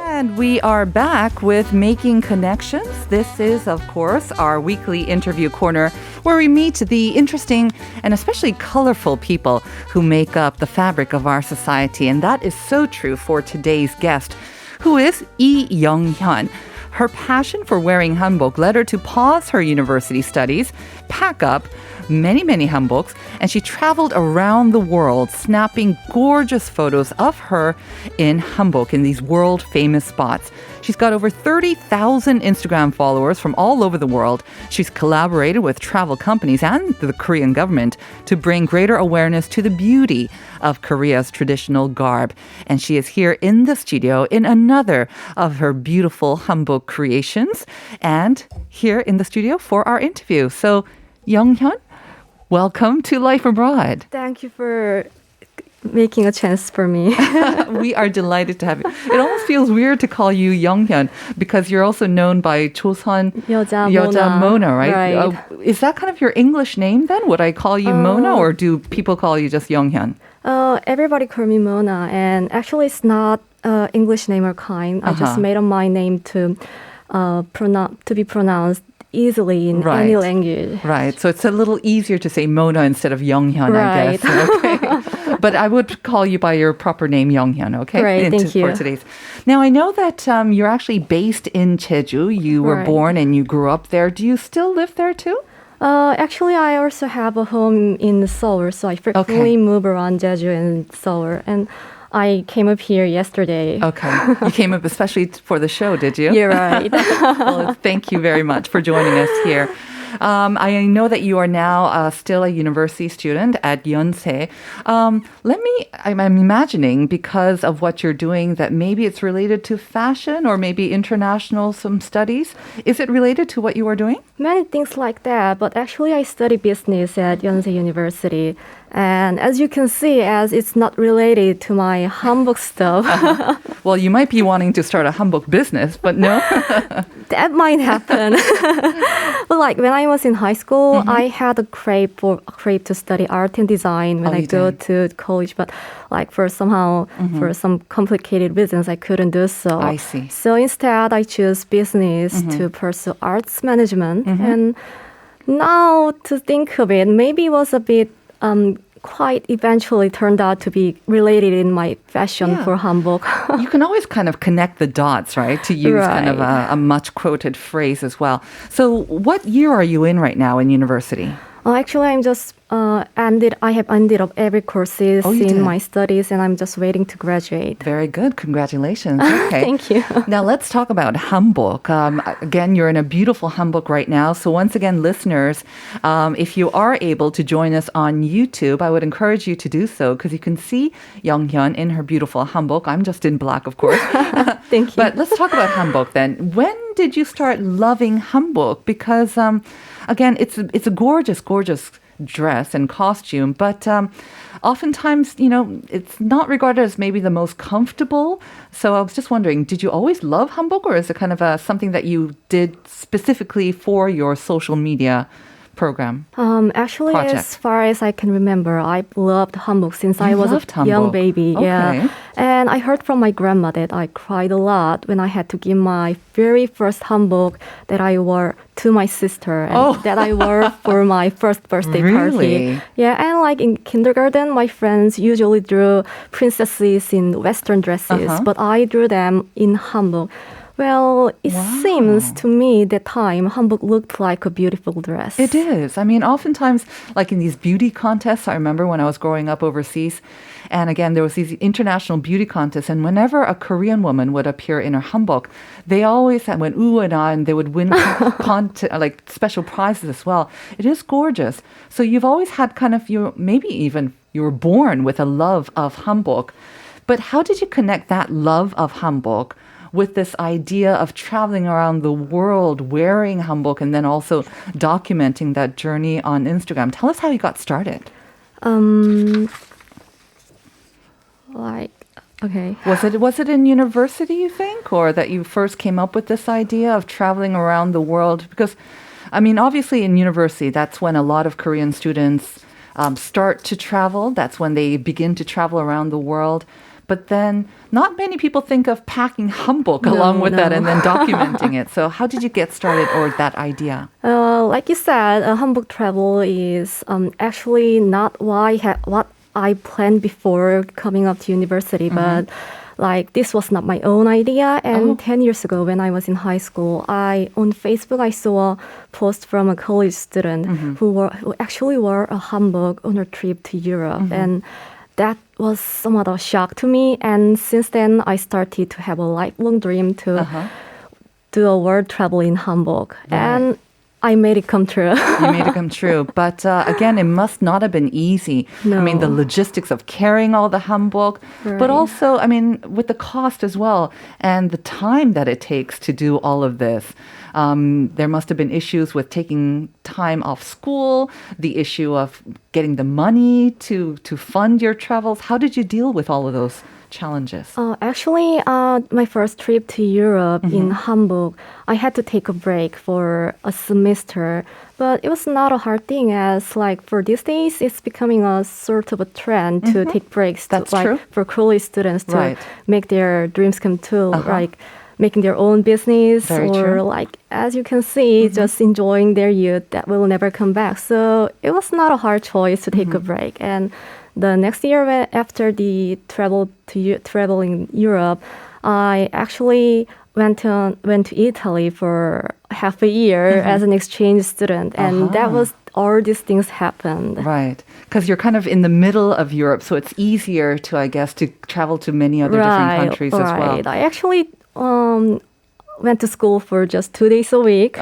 And we are back with Making Connections. This is, of course, our weekly interview corner where we meet the interesting and especially colorful people who make up the fabric of our society. And that is so true for today's guest, who is Lee Young-hyun. Her passion for wearing hanbok led her to pause her university studies, pack up many hanboks, and she traveled around the world snapping gorgeous photos of her in hanbok in these world-famous spots. She's got over 30,000 Instagram followers from all over the world. She's collaborated with travel companies and the Korean government to bring greater awareness to the beauty of Korea's traditional garb. And she is here in the studio in another of her beautiful hanbok creations and here in the studio for our interview. So, Young-hyun, welcome to Life Abroad. Thank you for making a chance for me. We are delighted to have you. It almost feels weird to call you Young-hyun because you're also known by Joseon Yoja Mona, right? Right. Is that kind of your English name then? Would I call you Mona or do people call you just Young-hyun? Everybody call me Mona, and actually it's not English name or kind. I just made up my name to be pronounced easily in any language. Right. So it's a little easier to say Mona instead of Young-hyun, I guess. Okay. But I would call you by your proper name, Young-hyun, okay? Great, thank you. For today's. Now, I know that you're actually based in Jeju. You were born and you grew up there. Do you still live there too? Actually, I also have a home in Seoul, so I frequently move around Jeju and Seoul. And I came up here yesterday. Okay. You came up especially for the show, did you? You're right. Well, thank you very much for joining us here. I know that you are now still a university student at Yonsei. I'm imagining because of what you're doing that maybe it's related to fashion or maybe international some studies. Is it related to what you are doing? Many things like that, but actually I study business at Yonsei University. And as you can see, as it's not related to my hanbok stuff. Well, you might be wanting to start a hanbok business, but no? That might happen. But like when I was in high school, I had a crave to study art and design when I go to college. But like for some complicated reasons, I couldn't do so. I see. So instead, I chose business to pursue arts management. And now to think of it, maybe it was a bit quite eventually turned out to be related in my fashion for hanbok. You can always kind of connect the dots, right? To use kind of a much quoted phrase as well. So what year are you in right now in university? Actually, I'm just I have ended up every courses in my studies, and I'm just waiting to graduate. Very good. Congratulations. Okay. Thank you. Now let's talk about hanbok. Again, you're in a beautiful hanbok right now. So once again, listeners, if you are able to join us on YouTube, I would encourage you to do so because you can see Young-hyun in her beautiful hanbok. I'm just in black, of course. Thank you. But let's talk about hanbok then. When did you start loving hanbok? Because again, it's a gorgeous dress and costume, but oftentimes, it's not regarded as maybe the most comfortable. So I was just wondering, did you always love hanbok, or is it kind of something that you did specifically for your social media program? Actually, project? as far as I can remember, I loved hanbok since I was a young baby. Okay. Yeah, and I heard from my grandma that I cried a lot when I had to give my very first hanbok that I wore to my sister and that I wore for my first birthday party. Yeah, and like in kindergarten, my friends usually drew princesses in Western dresses, but I drew them in hanbok. Well, it seems to me that time hanbok looked like a beautiful dress. It is. I mean, oftentimes, like in these beauty contests, I remember when I was growing up overseas, and again, there was these international beauty contests, and whenever a Korean woman would appear in her hanbok, they always went ooh and ah, and they would win like special prizes as well. It is gorgeous. So you've always had kind of maybe even you were born with a love of hanbok. But how did you connect that love of hanbok with this idea of traveling around the world wearing hanbok and then also documenting that journey on Instagram? Tell us how you got started. Okay. Was it in university, you think, or that you first came up with this idea of traveling around the world? Because, I mean, obviously in university, that's when a lot of Korean students start to travel. That's when they begin to travel around the world. but then not many people think of packing Hanbok along with that and then documenting it. So how did you get started or that idea? Like you said, Hanbok travel is actually not what I planned before coming up to university, but like this was not my own idea. And 10 years ago when I was in high school, on Facebook I saw a post from a college student who actually wore a hanbok on her trip to Europe. And that was somewhat of a shock to me. And since then I started to have a lifelong dream to do a world travel in hanbok. Right. And I made it come true. You made it come true. But again, it must not have been easy. No. I mean, the logistics of carrying all the hanbok, but also, I mean, with the cost as well and the time that it takes to do all of this. There must have been issues with taking time off school, the issue of getting the money to fund your travels. How did you deal with all of those challenges? Actually, my first trip to Europe in Hanbok, I had to take a break for a semester. But it was not a hard thing as like for these days, it's becoming a sort of a trend to take breaks True. for college students to Right. make their dreams come true, like making their own business Very or true. like, as you can see, just enjoying their youth that will never come back. So it was not a hard choice to take a break. And the next year after the travel in Europe, I actually went to Italy for half a year as an exchange student. And that was all these things happened. Right. Because you're kind of in the middle of Europe, so it's easier to, I guess, to travel to many other different countries as well. I actually went to school for just 2 days a week.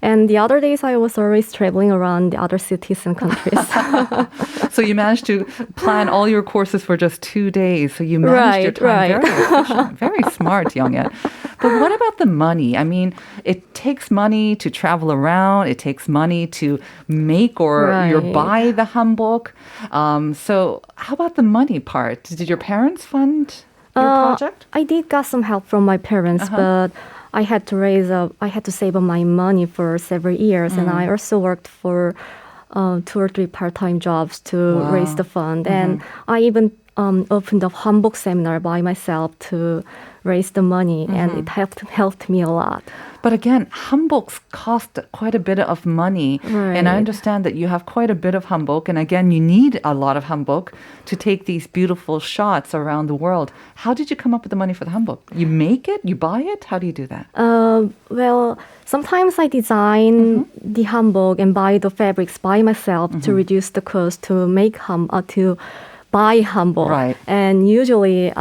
And the other days I was always traveling around the other cities and countries. So you managed to plan all your courses for just 2 days. So you managed your time very efficient. Very smart, Young-Ye. But what about the money? I mean, it takes money to travel around. It takes money to make or buy the hanbok. So how about the money part? Did your parents fund your project? I did got some help from my parents, but I had to save up my money for several years, and I also worked for 2 or 3 part-time jobs to raise the fund. And I even opened a hanbok seminar by myself to raise the money, and it helped me a lot. But again, hanboks cost quite a bit of money. And I understand that you have quite a bit of hanbok. And again, you need a lot of hanbok to take these beautiful shots around the world. How did you come up with the money for the hanbok? You make it? You buy it? How do you do that? Well, sometimes I design the hanbok and buy the fabrics by myself to reduce the cost to buy hanbok. Right. And usually,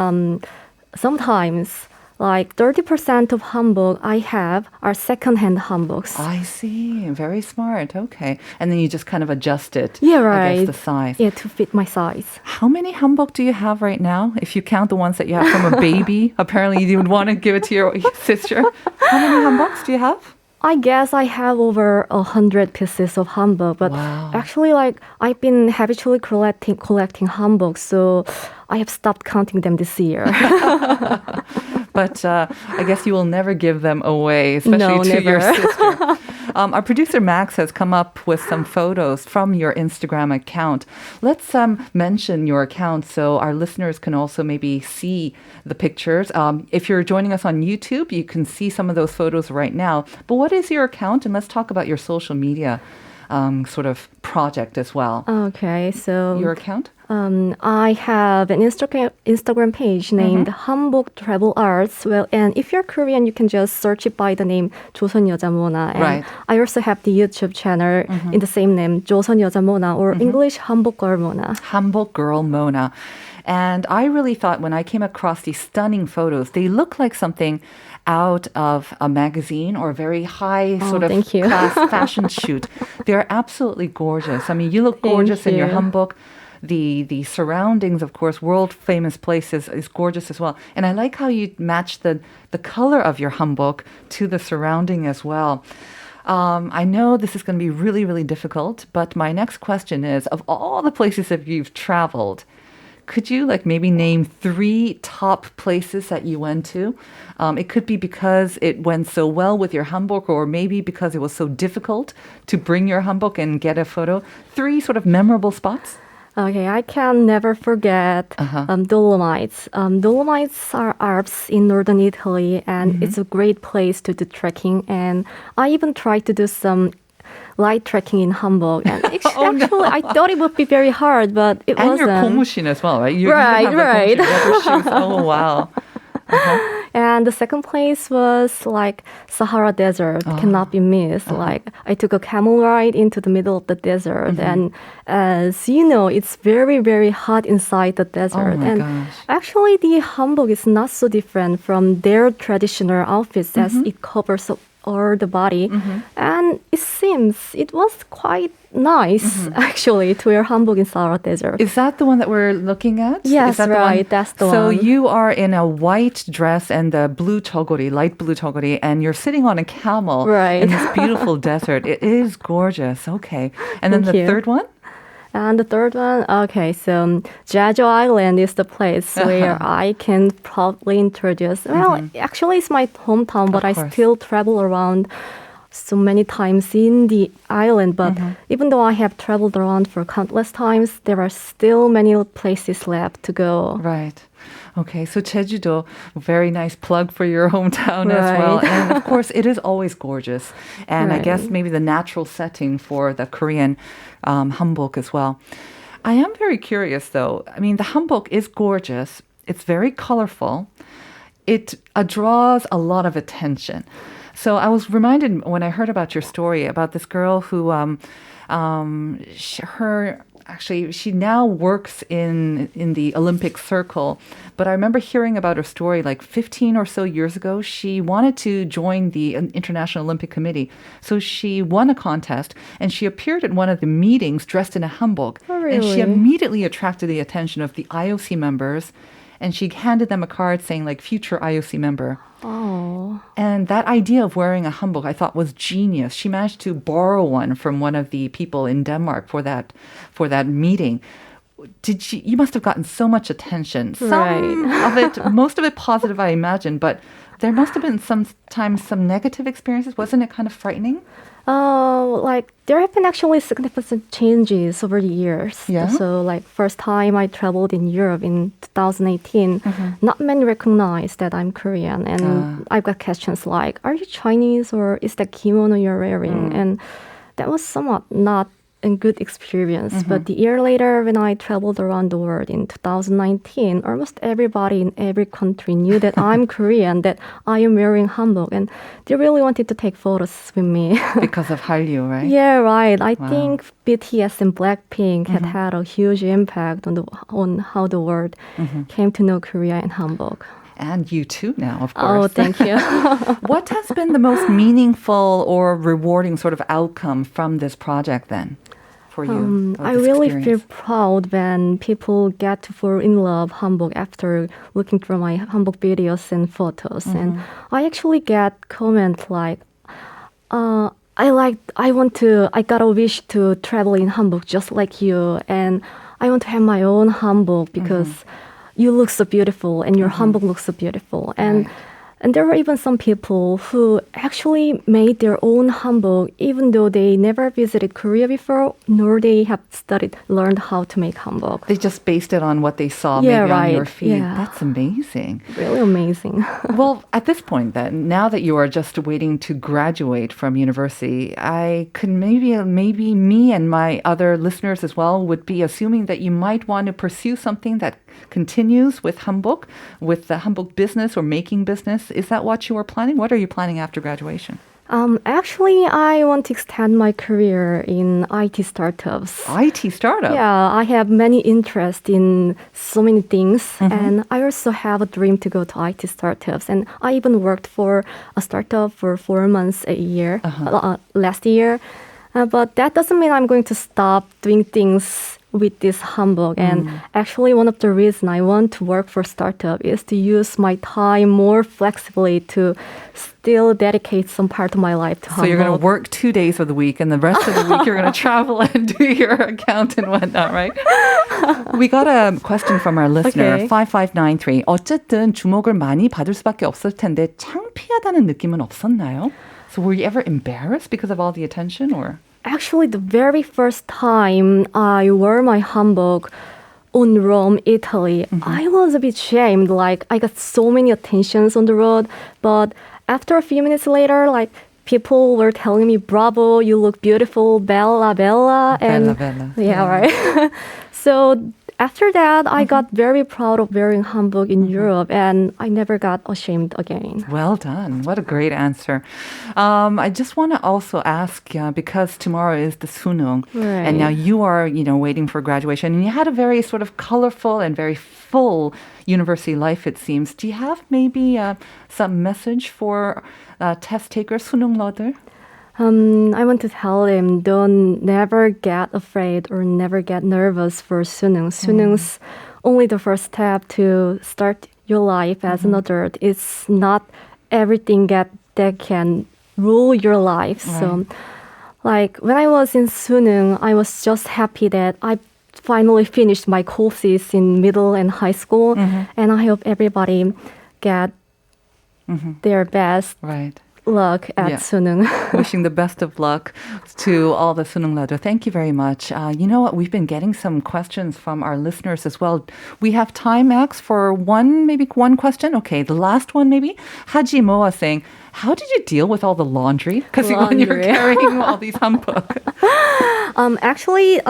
sometimes, like 30% of hanbok I have are second-hand hanboks. I see. Very smart. Okay. And then you just kind of adjust it. Yeah, right. I guess the size. Yeah, to fit my size. How many hanbok do you have right now? If you count the ones that you have from a baby, apparently you would want to give it to your sister. How many hanboks do you have? I guess I have over 100 pieces of hanbok, but actually, like I've been habitually collecting hanboks, so I have stopped counting them this year. But I guess you will never give them away, especially to your sister. Our producer Max has come up with some photos from your Instagram account. Let's mention your account so our listeners can also maybe see the pictures. If you're joining us on YouTube, you can see some of those photos right now. But what is your account? And let's talk about your social media sort of project as well. Okay, so your account? I have an Instagram page named Hanbok Travel Arts. Well, and if you're Korean, you can just search it by the name 조선여자 Mona. And I also have the YouTube channel in the same name, 조선여자 Mona, or English Hanbok Girl Mona. Hanbok Girl Mona. And I really thought when I came across these stunning photos, they look like something out of a magazine or a very high sort of class fashion shoot. They're absolutely gorgeous. I mean, you look gorgeous in your hanbok. The surroundings, of course, world-famous places is gorgeous as well. And I like how you match the color of your hanbok to the surrounding as well. I know this is going to be really, really difficult, but my next question is, of all the places that you've traveled, could you maybe name 3 top places that you went to? It could be because it went so well with your hanbok, or maybe because it was so difficult to bring your hanbok and get a photo. 3 sort of memorable spots? Okay, I can never forget Dolomites. Dolomites are Alps in northern Italy, and it's a great place to do trekking. And I even tried to do some light trekking in Hamburg. And actually, I thought it would be very hard, but it and wasn't. And your 고무신 as well, right? You right, have right. Leather shoes. Oh, wow. And the second place was like Sahara Desert, cannot be missed. Like I took a camel ride into the middle of the desert, and as you know, it's very, very hot inside the desert. Oh my and gosh. actually, the hanbok is not so different from their traditional outfits as it covers all the body, and it seems it was quite nice actually to wear hanbok in Sahara Desert. Is that the one that we're looking at? Yes, Is that right. The one? That's the so one. So you are in a white dress and the blue chogori, light blue chogori, and you're sitting on a camel Right. in this beautiful desert. It is gorgeous. Okay. And then Thank the you. third one? And the third one, okay, so Jeju Island is the place where I can probably introduce. Well, actually, it's my hometown, but I course. still travel around so many times in the island. But even though I have traveled around for countless times, there are still many places left to go. Right. Okay, so Jeju-do, very nice plug for your hometown as well. Right. And of course, it is always gorgeous. And I guess Right. maybe the natural setting for the Korean hanbok as well. I am very curious though. I mean, the hanbok is gorgeous. It's very colorful. It draws a lot of attention. So I was reminded when I heard about your story about this girl who, she now works in the Olympic circle. But I remember hearing about her story like 15 or so years ago. She wanted to join the International Olympic Committee. So she won a contest and she appeared at one of the meetings dressed in a hanbok. Oh, And she really? immediately attracted the attention of the IOC members. And she handed them a card saying like future IOC member. Oh, And that idea of wearing a hanbok, I thought was genius. She managed to borrow one from one of the people in Denmark for that meeting. You must have gotten so much attention. Some of it, most of it positive, I imagine, but there must have been sometimes some negative experiences. Wasn't it kind of frightening? like there have been actually significant changes over the years. Yeah? So like first time I traveled in Europe in 2018, not many recognize that I'm Korean. And I've got questions like, are you Chinese or is that kimono you're wearing? And that was somewhat not a good experience. But the year later, when I traveled around the world in 2019, almost everybody in every country knew that I'm Korean, that I am wearing hanbok, and they really wanted to take photos with me. Because of Hallyu, right? Yeah, right. I think BTS and Blackpink had a huge impact on how the world came to know Korea and hanbok. And you too now, of Oh, course. thank you. What has been the most meaningful or rewarding sort of outcome from this project then for you? I really feel proud when people get to fall in love hanbok after looking through my hanbok videos and photos. And I actually get comments like, I got a wish to travel in hanbok just like you, and I want to have my own hanbok because you look so beautiful and your hanbok looks so beautiful. And there were even some people who actually made their own hanbok even though they never visited Korea before, nor they have learned how to make hanbok. They just based it on what they saw Yeah, maybe on your right. feed. Yeah. That's amazing. Really amazing. Well, at this point then, now that you are just waiting to graduate from university, I could maybe me and my other listeners as well would be assuming that you might want to pursue something that continues with hanbok, with the hanbok business or making business. Is that what you are planning? What are you planning after graduation? Actually, I want to extend my career in IT startups. IT startup? Yeah, I have many interests in so many things, and I also have a dream to go to IT startups. And I even worked for a startup for 4 months last year. But that doesn't mean I'm going to stop doing things with this hanbok. And actually, one of the reasons I want to work for startup is to use my time more flexibly to still dedicate some part of my life to hanbok. So you're going to work 2 days of the week, and the rest of the week you're going to travel and do your account and whatnot, right? We got a question from our listener, Okay. 5593. 어쨌든 주목을 많이 받을 수밖에 없을 텐데 창피하다는 느낌은 없었나요? So were you ever embarrassed because of all the attention, or? Actually, the very first time I wore my hanbok on Rome, Italy, I was a bit shamed. Like, I got so many attentions on the road. But after a few minutes later, like, people were telling me, bravo, you look beautiful, bella, bella. Bella, bella. Yeah, right. So after that, I got very proud of wearing hanbok in Europe, and I never got ashamed again. Well done. What a great answer. I just want to also ask, because tomorrow is the sunung, and now you are, waiting for graduation, and you had a very sort of colorful and very full university life, it seems. Do you have maybe some message for test takers, sunung러들? I want to tell them, don't never get afraid or never get nervous for sunung. Sunung's only the first step to start your life as an adult. It's not everything that can rule your life. Right. So, like, when I was in sunung, I was just happy that I finally finished my courses in middle and high school. And I hope everybody get their best. Right. Luck at sunung. Wishing the best of luck to all the sunung러들. Thank you very much. You know what? We've been getting some questions from our listeners as well. We have time, Max, for maybe one question. Okay, the last one maybe. Haji Moa saying, how did you deal with all the laundry? Because when you're carrying all these hanbok. Actually,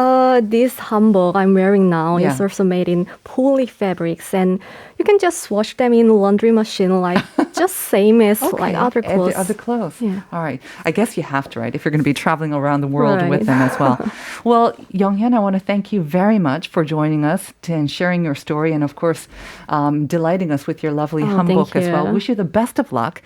this hanbok I'm wearing now is also made in poly fabrics, and you can just wash them in laundry machine, like just same as like other clothes. Other clothes. Yeah. All right. I guess you have to, right? If you're going to be traveling around the world with them as well. Well, Younghyun, I want to thank you very much for joining us and sharing your story, and of course, delighting us with your lovely hanbok as well. Wish you the best of luck.